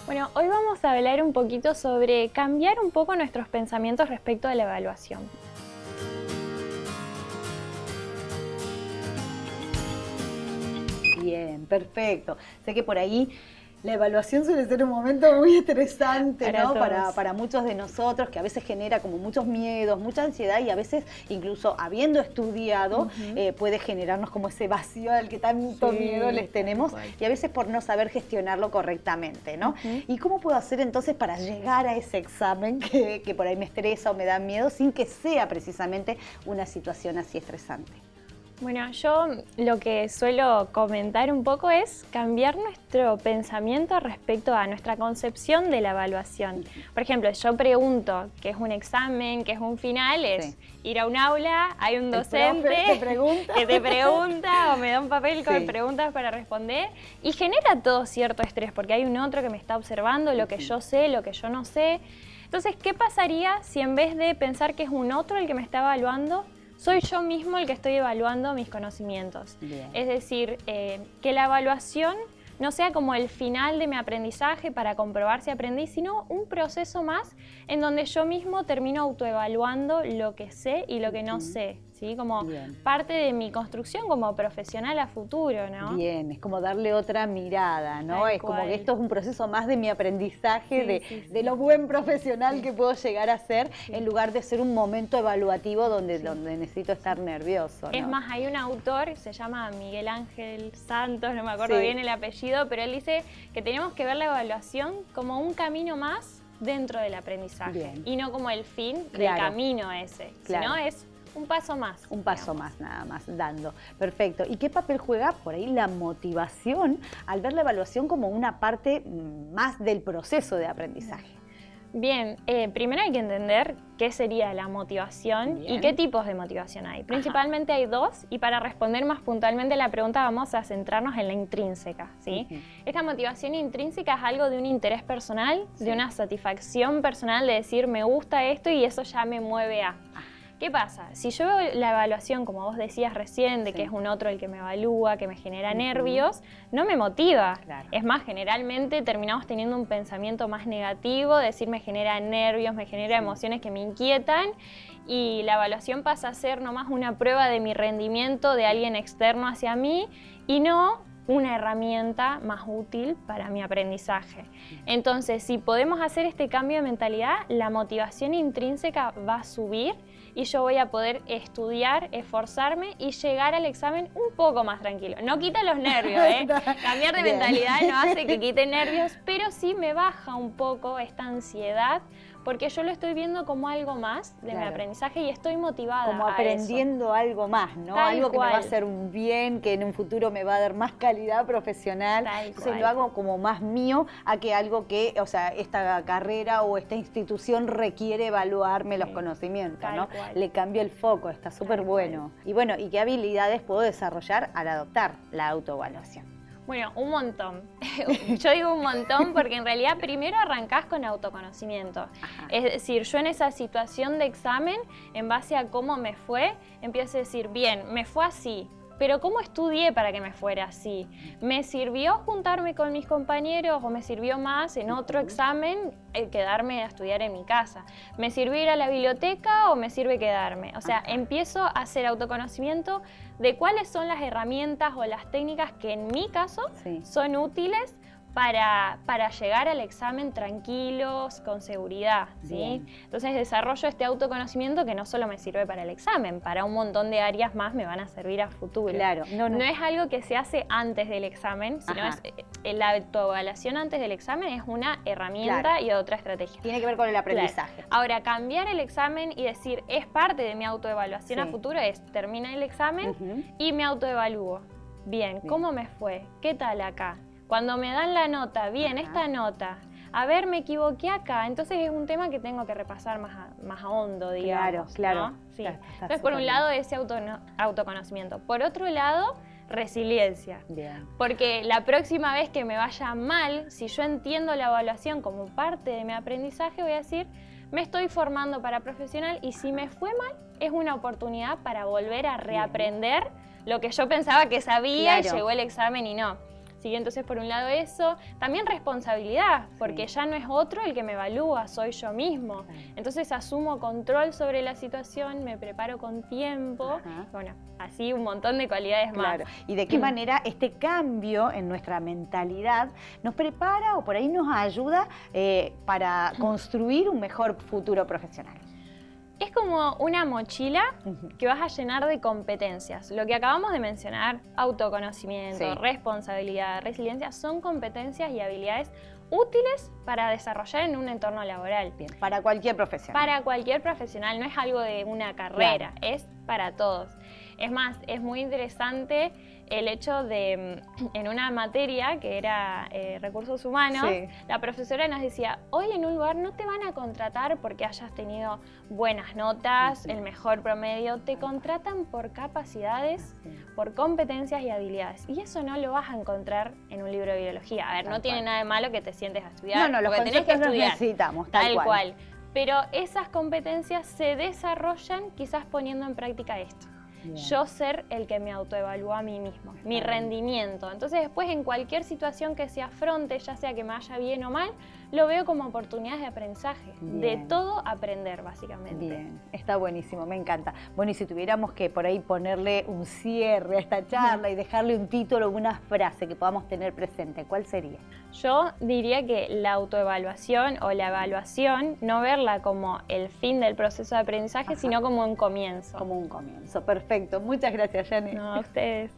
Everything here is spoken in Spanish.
Bueno, hoy vamos a hablar un poquito sobre cambiar un poco nuestros pensamientos respecto a la evaluación. Bien, perfecto. Sé que por ahí la evaluación suele ser un momento muy estresante, Para ¿no? todos. Para muchos de nosotros, que a veces genera como muchos miedos, mucha ansiedad y a veces incluso habiendo estudiado puede generarnos como ese vacío al que tanto Sí, miedo les tenemos tal cual. y a veces por no saber gestionarlo correctamente, ¿no? ¿Y cómo puedo hacer entonces para llegar a ese examen que por ahí me estresa o me da miedo sin que sea precisamente una situación así estresante? Bueno, yo lo que suelo comentar un poco es cambiar nuestro pensamiento respecto a nuestra concepción de la evaluación. Por ejemplo, yo pregunto qué es un examen, qué es un final, es ir a un aula, hay un docente que te pregunta o me da un papel con preguntas para responder y genera todo cierto estrés porque hay un otro que me está observando lo que yo sé, lo que yo no sé. Entonces, ¿qué pasaría si en vez de pensar que es un otro el que me está evaluando, soy yo mismo el que estoy evaluando mis conocimientos? Bien. Es decir, que la evaluación no sea como el final de mi aprendizaje para comprobar si aprendí, sino un proceso más en donde yo mismo termino autoevaluando lo que sé y lo que no sé, ¿sí? Como parte de mi construcción como profesional a futuro, ¿no? Bien, es como darle otra mirada, ¿no? Tal Es como cual. que esto es un proceso más de mi aprendizaje, Sí. de lo buen profesional que puedo llegar a ser, en lugar de ser un momento evaluativo donde necesito estar nervioso, ¿no? Es más, hay un autor, se llama Miguel Ángel Santos, no me acuerdo bien el apellido, pero él dice que tenemos que ver la evaluación como un camino más dentro del aprendizaje y no como el fin del camino ese, sino es un paso más. Un paso más, nada más, dando. Perfecto. ¿Y qué papel juega por ahí la motivación al ver la evaluación como una parte más del proceso de aprendizaje? Bien, primero hay que entender qué sería la motivación y qué tipos de motivación hay. Principalmente hay dos, y para responder más puntualmente a la pregunta vamos a centrarnos en la intrínseca, ¿sí? Esta motivación intrínseca es algo de un interés personal, de una satisfacción personal de decir me gusta esto y eso ya me mueve a... ¿Qué pasa? Si yo veo la evaluación, como vos decías recién, de que es un otro el que me evalúa, que me genera nervios, no me motiva. Es más, generalmente terminamos teniendo un pensamiento más negativo, decir me genera nervios, me genera emociones que me inquietan, y la evaluación pasa a ser nomás una prueba de mi rendimiento de alguien externo hacia mí y no una herramienta más útil para mi aprendizaje. Entonces, si podemos hacer este cambio de mentalidad, la motivación intrínseca va a subir y yo voy a poder estudiar, esforzarme y llegar al examen un poco más tranquilo. No quita los nervios, Cambiar de mentalidad no hace que quite nervios, pero sí me baja un poco esta ansiedad porque yo lo estoy viendo como algo más de mi aprendizaje y estoy motivada como aprendiendo algo más, ¿no? Algo que me va a hacer un bien, que en un futuro me va a dar más calidad profesional. Entonces lo hago como más mío a que algo que, o sea, esta carrera o esta institución requiere evaluarme los conocimientos, ¿no? Le cambio el foco, está súper bueno. Y bueno, ¿y qué habilidades puedo desarrollar al adoptar la autoevaluación? Bueno, un montón. Yo digo un montón porque en realidad primero arrancás con autoconocimiento. Es decir, yo en esa situación de examen, en base a cómo me fue, empiezo a decir, bien, me fue así, pero ¿cómo estudié para que me fuera así? ¿Me sirvió juntarme con mis compañeros o me sirvió más en otro examen quedarme a estudiar en mi casa? ¿Me sirvió ir a la biblioteca o me sirve quedarme? O sea, empiezo a hacer autoconocimiento de cuáles son las herramientas o las técnicas que en mi caso son útiles para llegar al examen tranquilos, con seguridad, ¿sí? Entonces desarrollo este autoconocimiento que no solo me sirve para el examen, para un montón de áreas más me van a servir a futuro. No es algo que se hace antes del examen, sino la autoevaluación antes del examen es una herramienta y otra estrategia. Tiene que ver con el aprendizaje. Ahora, cambiar el examen y decir es parte de mi autoevaluación a futuro es termina el examen y me autoevalúo. Bien, ¿cómo me fue? ¿Qué tal acá? Cuando me dan la nota, bien, esta nota, a ver, me equivoqué acá, entonces es un tema que tengo que repasar más a hondo, digamos. Claro. ¿no? Sí. Entonces, por un lado, ese autoconocimiento. Por otro lado, resiliencia. Porque la próxima vez que me vaya mal, si yo entiendo la evaluación como parte de mi aprendizaje, voy a decir, me estoy formando para profesional y si me fue mal, es una oportunidad para volver a reaprender lo que yo pensaba que sabía y llegó el examen y no. ¿sí? Entonces, por un lado eso, también responsabilidad, porque ya no es otro el que me evalúa, soy yo mismo. Entonces asumo control sobre la situación, me preparo con tiempo, bueno, así un montón de cualidades más. ¿Y de qué manera este cambio en nuestra mentalidad nos prepara o por ahí nos ayuda para construir un mejor futuro profesional? Es como una mochila que vas a llenar de competencias. Lo que acabamos de mencionar, autoconocimiento, responsabilidad, resiliencia, son competencias y habilidades útiles para desarrollar en un entorno laboral. Bien, para cualquier profesional. Para cualquier profesional, no es algo de una carrera, es para todos. Es más, es muy interesante el hecho de, en una materia que era recursos humanos, la profesora nos decía, hoy en un lugar no te van a contratar porque hayas tenido buenas notas, el mejor promedio, te contratan por capacidades, por competencias y habilidades. Y eso no lo vas a encontrar en un libro de biología. A ver, no tiene nada de malo que te sientes a estudiar, los tenés que estudiar. Los necesitamos, tal cual. Pero esas competencias se desarrollan quizás poniendo en práctica esto. Yo ser el que me autoevalúa a mí mismo, mi rendimiento. Entonces después en cualquier situación que se afronte, ya sea que me vaya bien o mal, lo veo como oportunidades de aprendizaje, de todo aprender básicamente. Bien, está buenísimo, me encanta. Bueno, y si tuviéramos que por ahí ponerle un cierre a esta charla y dejarle un título, una frase que podamos tener presente, ¿cuál sería? Yo diría que la autoevaluación o la evaluación, no verla como el fin del proceso de aprendizaje, sino como un comienzo. Como un comienzo, perfecto. Muchas gracias, Janet. No, a ustedes.